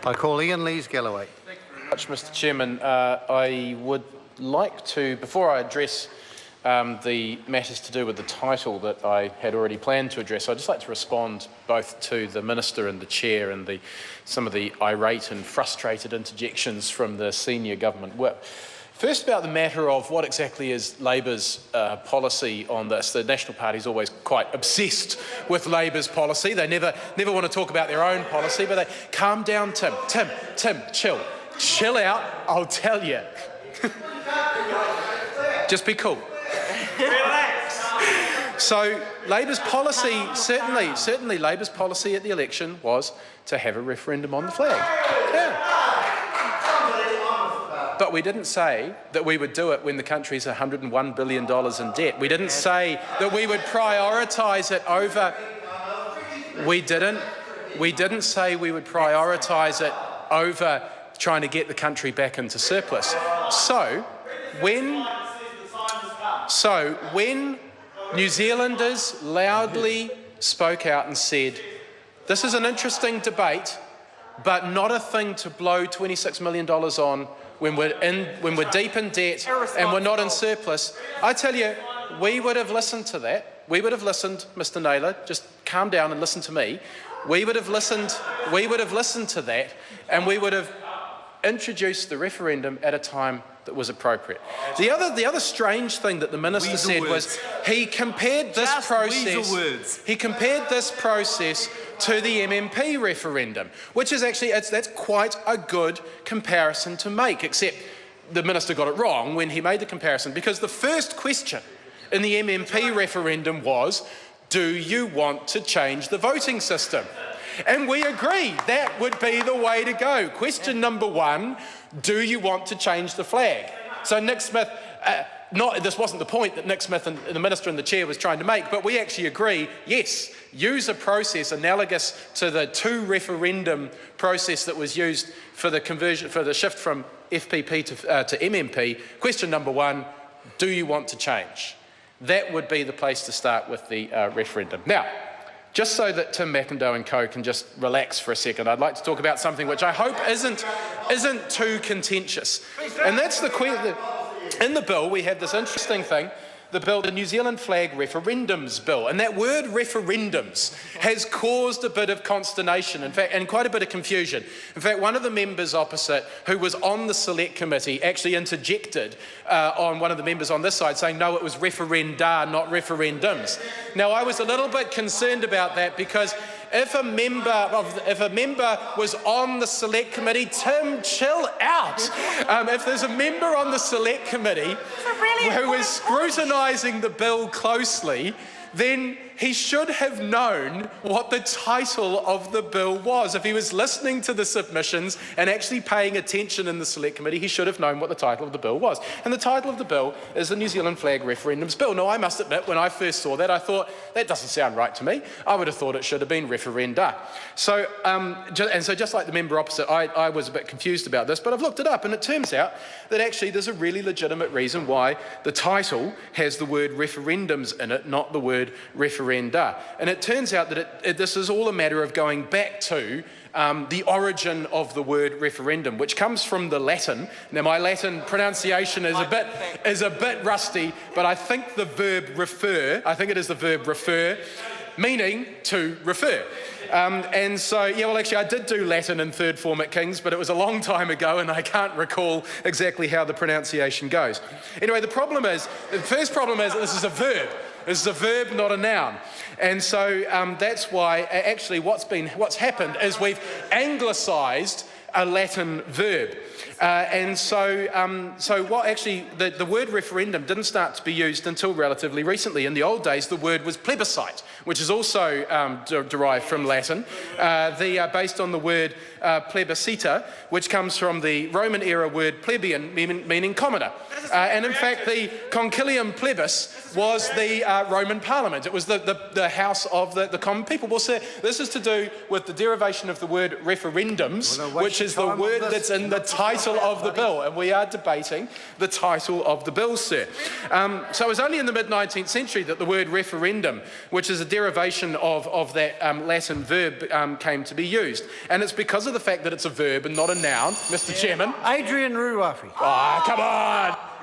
I call Ian Lees-Galloway. Thank you very much, Mr Chairman. I would like to, before I address the matters to do with the title that I had already planned to address, I'd just like to respond both to the Minister and the Chair and some of the irate and frustrated interjections from the senior government whip. First, about the matter of what exactly is Labor's policy on this. The National Party is always quite obsessed with Labor's policy. They never want to talk about their own policy, but they calm down, Tim, chill out, I'll tell you. Just be cool. Relax. So Labor's policy, certainly Labor's policy at the election was to have a referendum on the flag. Yeah. But we didn't say that we would do it when the country's $101 billion in debt. We didn't say that we would prioritise it over... We didn't say we would prioritise it over trying to get the country back into surplus. So when New Zealanders loudly spoke out and said, this is an interesting debate, but not a thing to blow $26 million on when we're deep in debt and we're not in surplus, I tell you, we would have listened to that. We would have listened, Mr Naylor, just calm down and listen to me. We would have listened to that, and we would have introduced the referendum at a time that was appropriate. The other strange thing that the Minister said was he compared this process to the MMP referendum, which is actually, that's quite a good comparison to make, except the Minister got it wrong when he made the comparison, because the first question in the MMP referendum was, do you want to change the voting system? And we agree that would be the way to go. Question number one, do you want to change the flag? So Nick Smith, this wasn't the point that Nick Smith and the Minister and the Chair was trying to make, but we actually agree, yes, use a process analogous to the two-referendum process that was used for the conversion, for the shift from FPP to MMP. Question number one, do you want to change? That would be the place to start with the referendum. Now, just so that Tim McIndoe and co can just relax for a second, I'd like to talk about something which I hope isn't too contentious. And that's in the bill we have this interesting thing, the New Zealand Flag Referendums Bill. And that word referendums has caused a bit of consternation, in fact, and quite a bit of confusion. In fact, one of the members opposite, who was on the select committee, actually interjected on one of the members on this side, saying, no, it was referenda, not referendums. Now, I was a little bit concerned about that, because if a member was on the select committee, Tim, chill out. If there's a member on the select committee who is scrutinising the bill closely, then he should have known what the title of the bill was. If he was listening to the submissions and actually paying attention in the select committee, he should have known what the title of the bill was. And the title of the bill is the New Zealand Flag Referendums Bill. Now, I must admit, when I first saw that, I thought, that doesn't sound right to me. I would have thought it should have been referenda. So, just like the member opposite, I was a bit confused about this, but I've looked it up, and it turns out that actually there's a really legitimate reason why the title has the word referendums in it, not the word referenda. And it turns out that this is all a matter of going back to the origin of the word referendum, which comes from the Latin. Now, my Latin pronunciation is a bit rusty, but I think the verb refer, meaning to refer. And so, yeah, well, actually, I did do Latin in third form at King's, but it was a long time ago, and I can't recall exactly how the pronunciation goes. Anyway, the first problem is that this is a verb. This is a verb, not a noun. And so that's why actually what's happened is we've anglicised a Latin verb. So what actually, the word referendum didn't start to be used until relatively recently. In the old days, the word was plebiscite, which is also derived from Latin, based on the word plebiscita, which comes from the Roman era word plebeian, meaning commoner. And in fact, the concilium plebis was the Roman parliament. It was the house of the common people. Well, sir, this is to do with the derivation of the word referendums, which is the word that's in the title title of the bill, and we are debating the title of the bill, sir. So it was only in the mid-19th century that the word referendum, which is a derivation of that Latin verb, came to be used. And it's because of the fact that it's a verb and not a noun, Mr. Chairman. Adrian Ruwafi. Ah, come on!